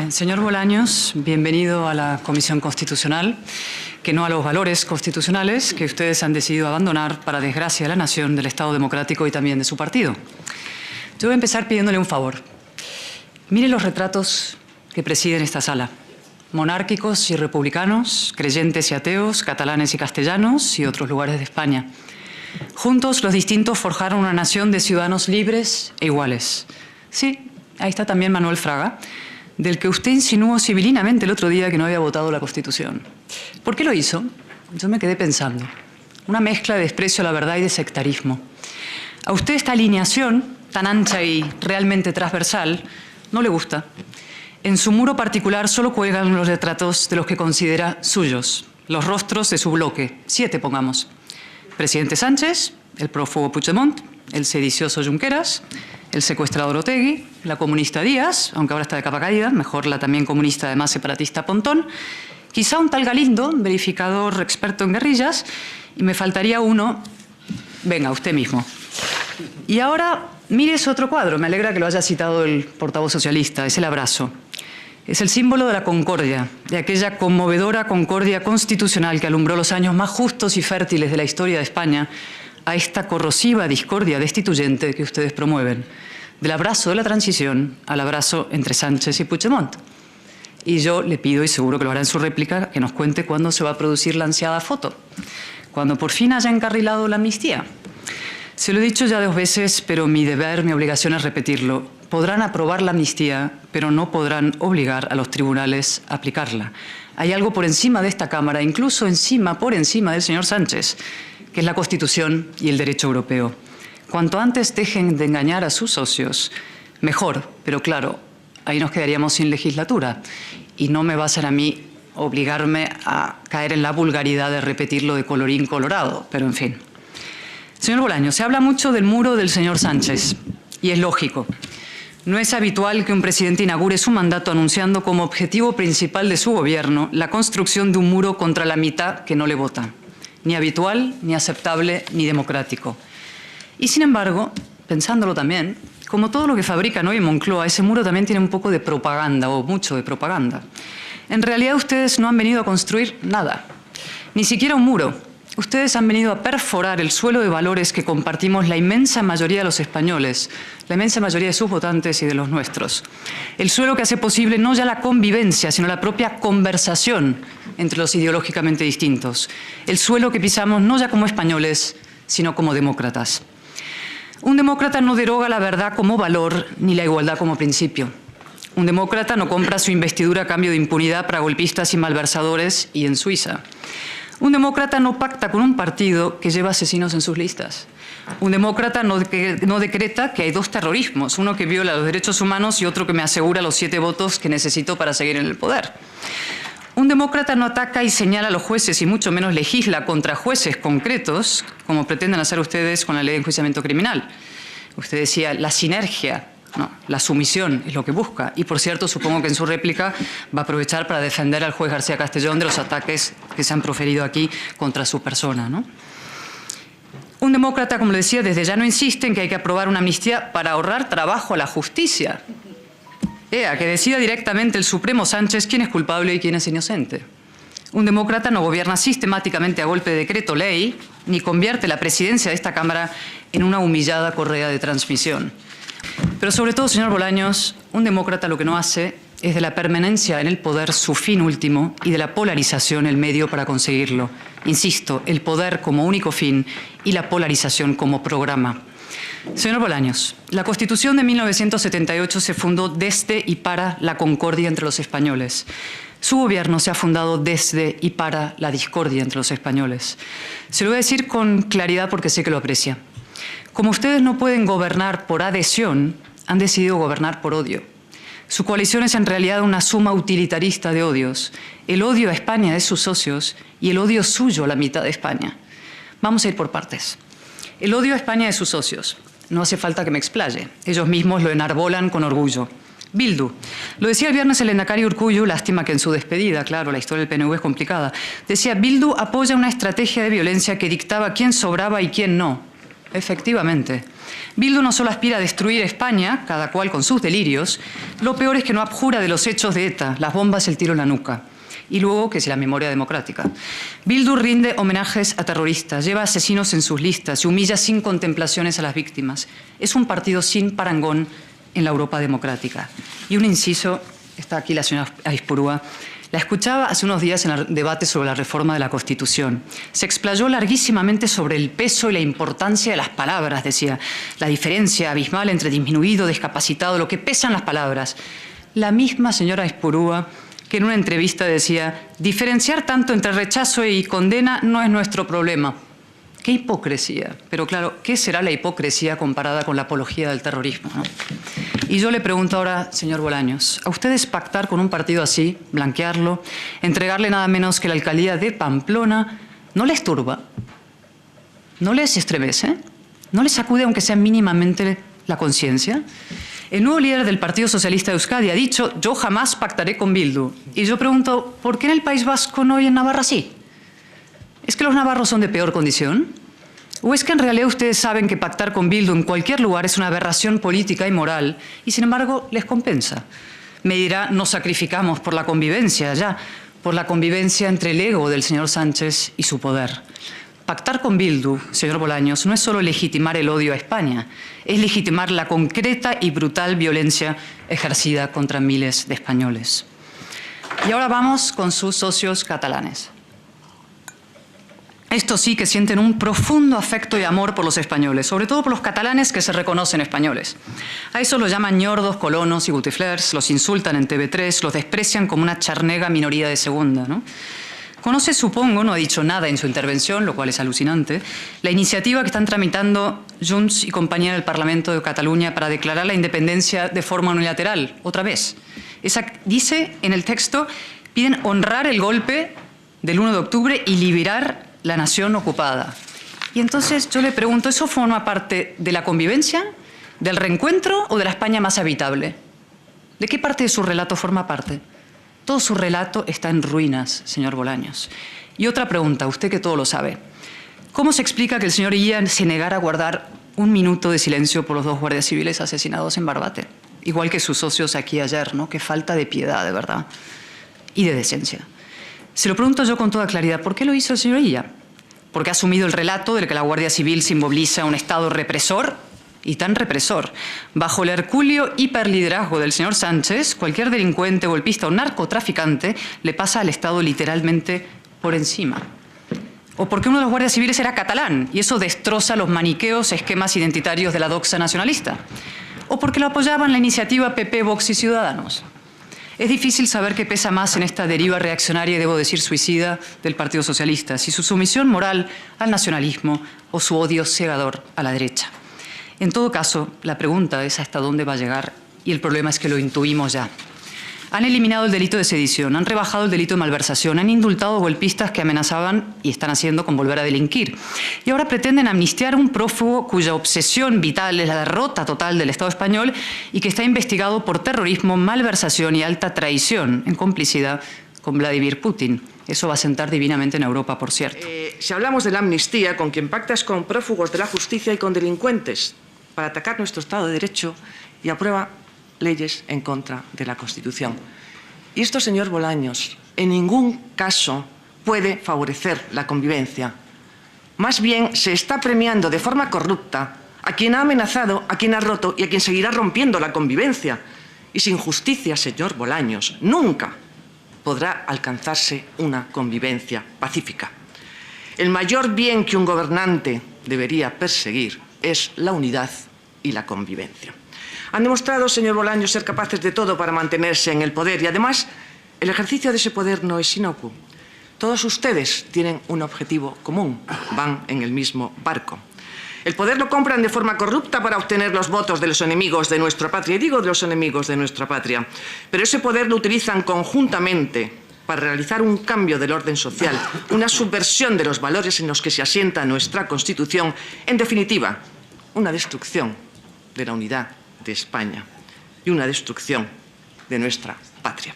Señor Bolaños, bienvenido a la Comisión Constitucional, que no a los valores constitucionales que ustedes han decidido abandonar para desgracia de la nación, del Estado democrático y también de su partido. Yo voy a empezar pidiéndole un favor. Mire los retratos que presiden esta sala. Monárquicos y republicanos, creyentes y ateos, catalanes y castellanos y otros lugares de España. Juntos los distintos forjaron una nación de ciudadanos libres e iguales. Sí, ahí está también Manuel Fraga, del que usted insinuó civilinamente el otro día que no había votado la Constitución. ¿Por qué lo hizo? Yo me quedé pensando. Una mezcla de desprecio a la verdad y de sectarismo. A usted esta alineación, tan ancha y realmente transversal, no le gusta. En su muro particular solo cuelgan los retratos de los que considera suyos, los rostros de su bloque, 7 pongamos. Presidente Sánchez, el prófugo Puigdemont, el sedicioso Junqueras, el secuestrador Otegi, la comunista Díaz, aunque ahora está de capa caída, mejor la también comunista, además separatista Pontón, quizá un tal Galindo, verificador experto en guerrillas, y me faltaría uno, venga, usted mismo. Y ahora, mire ese otro cuadro, me alegra que lo haya citado el portavoz socialista, es el abrazo. Es el símbolo de la concordia, de aquella conmovedora concordia constitucional que alumbró los años más justos y fértiles de la historia de España, a esta corrosiva discordia destituyente que ustedes promueven, del abrazo de la transición al abrazo entre Sánchez y Puigdemont. Y yo le pido, y seguro que lo hará en su réplica, que nos cuente cuándo se va a producir la ansiada foto, cuando por fin haya encarrilado la amnistía. Se lo he dicho ya 2 veces, pero mi deber, mi obligación es repetirlo. Podrán aprobar la amnistía, pero no podrán obligar a los tribunales a aplicarla. Hay algo por encima de esta Cámara, incluso por encima del señor Sánchez, que es la Constitución y el derecho europeo. Cuanto antes dejen de engañar a sus socios, mejor, pero claro, ahí nos quedaríamos sin legislatura. Y no me va a ser a mí obligarme a caer en la vulgaridad de repetirlo de colorín colorado, pero en fin. Señor Bolaños, se habla mucho del muro del señor Sánchez, y es lógico. No es habitual que un presidente inaugure su mandato anunciando como objetivo principal de su gobierno la construcción de un muro contra la mitad que no le vota. Ni habitual, ni aceptable, ni democrático. Y sin embargo, pensándolo también, como todo lo que fabrican hoy en Moncloa, ese muro también tiene un poco de propaganda, o mucho de propaganda. En realidad ustedes no han venido a construir nada, ni siquiera un muro. Ustedes han venido a perforar el suelo de valores que compartimos la inmensa mayoría de los españoles, la inmensa mayoría de sus votantes y de los nuestros. El suelo que hace posible no ya la convivencia, sino la propia conversación entre los ideológicamente distintos. El suelo que pisamos no ya como españoles, sino como demócratas. Un demócrata no deroga la verdad como valor ni la igualdad como principio. Un demócrata no compra su investidura a cambio de impunidad para golpistas y malversadores y en Suiza. Un demócrata no pacta con un partido que lleva asesinos en sus listas. Un demócrata no decreta que hay 2 terrorismos, uno que viola los derechos humanos y otro que me asegura los 7 votos que necesito para seguir en el poder. Un demócrata no ataca y señala a los jueces y mucho menos legisla contra jueces concretos, como pretenden hacer ustedes con la ley de enjuiciamiento criminal. Usted decía la sinergia. No, la sumisión es lo que busca. Y, por cierto, supongo que en su réplica va a aprovechar para defender al juez García Castellón de los ataques que se han proferido aquí contra su persona, ¿no? Un demócrata, como le decía, desde ya no insiste en que hay que aprobar una amnistía para ahorrar trabajo a la justicia. Que decida directamente el Supremo Sánchez quién es culpable y quién es inocente. Un demócrata no gobierna sistemáticamente a golpe de decreto ley, ni convierte la presidencia de esta Cámara en una humillada correa de transmisión. Pero sobre todo, señor Bolaños, un demócrata lo que no hace es de la permanencia en el poder su fin último y de la polarización el medio para conseguirlo. Insisto, el poder como único fin y la polarización como programa. Señor Bolaños, la Constitución de 1978 se fundó desde y para la concordia entre los españoles. Su gobierno se ha fundado desde y para la discordia entre los españoles. Se lo voy a decir con claridad porque sé que lo aprecia. Como ustedes no pueden gobernar por adhesión, han decidido gobernar por odio. Su coalición es en realidad una suma utilitarista de odios. El odio a España de sus socios y el odio suyo a la mitad de España. Vamos a ir por partes. El odio a España de sus socios. No hace falta que me explaye. Ellos mismos lo enarbolan con orgullo. Bildu. Lo decía el viernes el lehendakari Urkullu, lástima que en su despedida, claro, la historia del PNV es complicada, decía: Bildu apoya una estrategia de violencia que dictaba quién sobraba y quién no. efectivamente. Bildu no solo aspira a destruir España, cada cual con sus delirios, lo peor es que no abjura de los hechos de ETA, las bombas, el tiro en la nuca. Y luego, que es la memoria democrática. Bildu rinde homenajes a terroristas, lleva asesinos en sus listas y humilla sin contemplaciones a las víctimas. Es un partido sin parangón en la Europa democrática. Y un inciso, está aquí la señora Aizpurúa, la escuchaba hace unos días en el debate sobre la reforma de la Constitución. Se explayó larguísimamente sobre el peso y la importancia de las palabras, decía. La diferencia abismal entre disminuido, discapacitado, lo que pesan las palabras. La misma señora Aizpurúa que en una entrevista decía: diferenciar tanto entre rechazo y condena no es nuestro problema. ¡Qué hipocresía! Pero claro, ¿qué será la hipocresía comparada con la apología del terrorismo, ¿no? Y yo le pregunto ahora, señor Bolaños, ¿a ustedes pactar con un partido así, blanquearlo, entregarle nada menos que la alcaldía de Pamplona, no les turba? ¿No les estremece? ¿No les sacude aunque sea mínimamente la conciencia? El nuevo líder del Partido Socialista de Euskadi ha dicho: yo jamás pactaré con Bildu. Y yo pregunto, ¿por qué en el País Vasco no y en Navarra sí? ¿Es que los navarros son de peor condición? ¿O es que en realidad ustedes saben que pactar con Bildu en cualquier lugar es una aberración política y moral y sin embargo les compensa? Me dirá, nos sacrificamos por la convivencia ya, por la convivencia entre el ego del señor Sánchez y su poder. Pactar con Bildu, señor Bolaños, no es solo legitimar el odio a España, es legitimar la concreta y brutal violencia ejercida contra miles de españoles. Y ahora vamos con sus socios catalanes. Estos sí que sienten un profundo afecto y amor por los españoles, sobre todo por los catalanes que se reconocen españoles. A eso los llaman ñordos, colonos y butiflers, los insultan en TV3, los desprecian como una charnega minoría de segunda, ¿no? Conoce, supongo, no ha dicho nada en su intervención, lo cual es alucinante, la iniciativa que están tramitando Junts y compañía del Parlamento de Cataluña para declarar la independencia de forma unilateral, otra vez. Dice en el texto, piden honrar el golpe del 1 de octubre y liberar la nación ocupada. Y entonces yo le pregunto, ¿eso forma parte de la convivencia, del reencuentro o de la España más habitable? ¿De qué parte de su relato forma parte? Todo su relato está en ruinas, señor Bolaños. Y otra pregunta, usted que todo lo sabe. ¿Cómo se explica que el señor Illa se negara a guardar un minuto de silencio por los 2 guardias civiles asesinados en Barbate? Igual que sus socios aquí ayer, ¿no? Qué falta de piedad, de verdad, y de decencia. Se lo pregunto yo con toda claridad, ¿por qué lo hizo el señor Illa? ¿Porque ha asumido el relato del que la Guardia Civil simboliza un Estado represor? Y tan represor. Bajo el hercúleo hiperliderazgo del señor Sánchez, cualquier delincuente, golpista o narcotraficante le pasa al Estado literalmente por encima. O porque uno de los guardias civiles era catalán y eso destroza los maniqueos esquemas identitarios de la doxa nacionalista. O porque lo apoyaban la iniciativa PP, Vox y Ciudadanos. Es difícil saber qué pesa más en esta deriva reaccionaria y, debo decir, suicida del Partido Socialista, si su sumisión moral al nacionalismo o su odio cegador a la derecha. En todo caso, la pregunta es hasta dónde va a llegar y el problema es que lo intuimos ya. Han eliminado el delito de sedición, han rebajado el delito de malversación, han indultado golpistas que amenazaban y están haciendo con volver a delinquir. Y ahora pretenden amnistiar a un prófugo cuya obsesión vital es la derrota total del Estado español y que está investigado por terrorismo, malversación y alta traición en complicidad con Vladimir Putin. Eso va a sentar divinamente en Europa, por cierto. Si hablamos de la amnistía, con quien pactas con prófugos de la justicia y con delincuentes para atacar nuestro Estado de Derecho y aprueba leyes en contra de la Constitución. Y esto, señor Bolaños, en ningún caso puede favorecer la convivencia. Más bien se está premiando de forma corrupta a quien ha amenazado, a quien ha roto y a quien seguirá rompiendo la convivencia. Y sin justicia, señor Bolaños, nunca podrá alcanzarse una convivencia pacífica. El mayor bien que un gobernante debería perseguir es la unidad y la convivencia. Han demostrado, señor Bolaños, ser capaces de todo para mantenerse en el poder y, además, el ejercicio de ese poder no es inocuo. Todos ustedes tienen un objetivo común, van en el mismo barco. El poder lo compran de forma corrupta para obtener los votos de los enemigos de nuestra patria, y digo de los enemigos de nuestra patria, pero ese poder lo utilizan conjuntamente para realizar un cambio del orden social, una subversión de los valores en los que se asienta nuestra Constitución, en definitiva, una destrucción de la unidad de España y una destrucción de nuestra patria.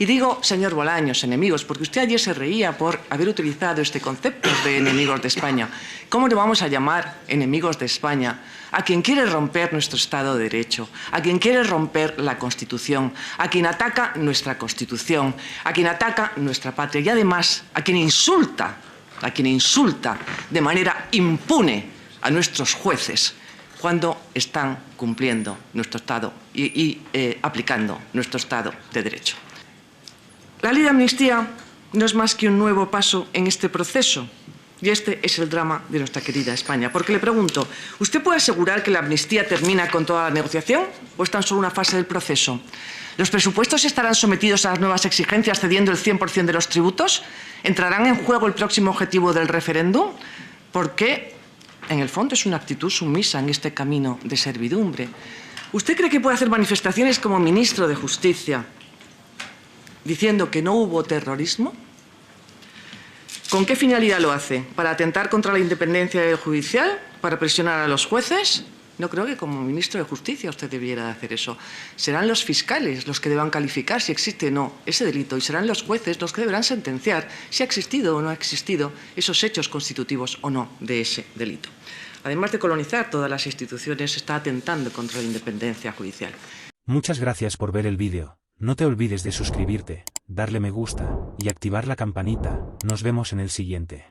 Y digo, señor Bolaños, enemigos, porque usted ayer se reía por haber utilizado este concepto de enemigos de España. ¿Cómo le vamos a llamar enemigos de España a quien quiere romper nuestro Estado de Derecho, a quien quiere romper la Constitución, a quien ataca nuestra Constitución, a quien ataca nuestra patria y además a quien insulta de manera impune a nuestros jueces cuando están cumpliendo nuestro Estado y aplicando nuestro Estado de Derecho? La ley de amnistía no es más que un nuevo paso en este proceso. Y este es el drama de nuestra querida España. Porque le pregunto, ¿usted puede asegurar que la amnistía termina con toda la negociación o es tan solo una fase del proceso? ¿Los presupuestos estarán sometidos a las nuevas exigencias cediendo el 100% de los tributos? ¿Entrarán en juego el próximo objetivo del referéndum? Porque, en el fondo, es una actitud sumisa en este camino de servidumbre. ¿Usted cree que puede hacer manifestaciones como ministro de Justicia diciendo que no hubo terrorismo? ¿Con qué finalidad lo hace? ¿Para atentar contra la independencia del judicial? ¿Para presionar a los jueces? No creo que como ministro de Justicia usted debiera hacer eso. Serán los fiscales los que deban calificar si existe o no ese delito y serán los jueces los que deberán sentenciar si ha existido o no ha existido esos hechos constitutivos o no de ese delito. Además de colonizar todas las instituciones, está atentando contra la independencia judicial. Muchas gracias por ver el vídeo. No te olvides de suscribirte, darle me gusta y activar la campanita. Nos vemos en el siguiente.